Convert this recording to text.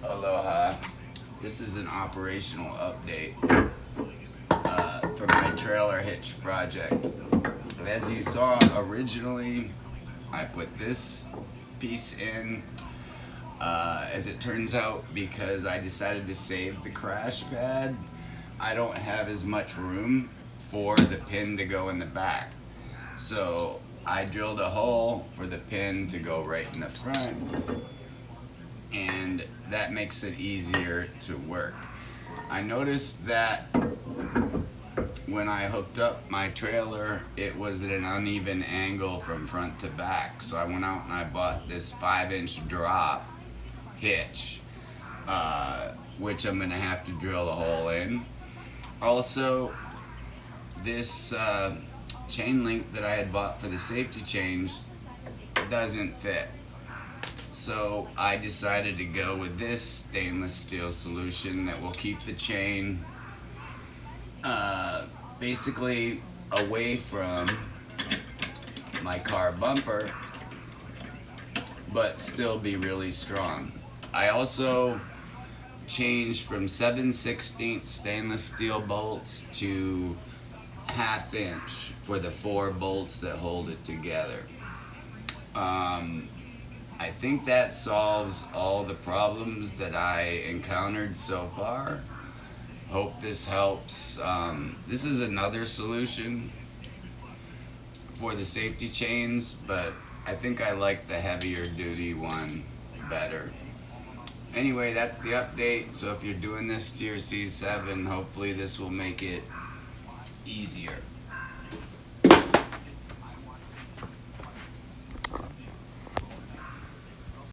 Aloha. This is an operational update for my trailer hitch project. As you saw originally, I put this piece in. As it turns out, because I decided to save the crash pad, I don't have as much room for the pin to go in the back. So I drilled a hole for the pin to go right in the front, and that makes it easier to work. I noticed that when I hooked up my trailer, it was at an uneven angle from front to back. So I went out and I bought this 5-inch drop hitch, which I'm gonna have to drill a hole in. Also, this chain link that I had bought for the safety chains doesn't fit. So I decided to go with this stainless steel solution that will keep the chain basically away from my car bumper, but still be really strong. I also changed from 7/16 stainless steel bolts to 1/2 inch for the 4 bolts that hold it together. I think that solves all the problems that I encountered so far. Hope this helps. This is another solution for the safety chains, but I think I like the heavier duty one better. Anyway, that's the update. So if you're doing this to your C7, hopefully this will make it easier.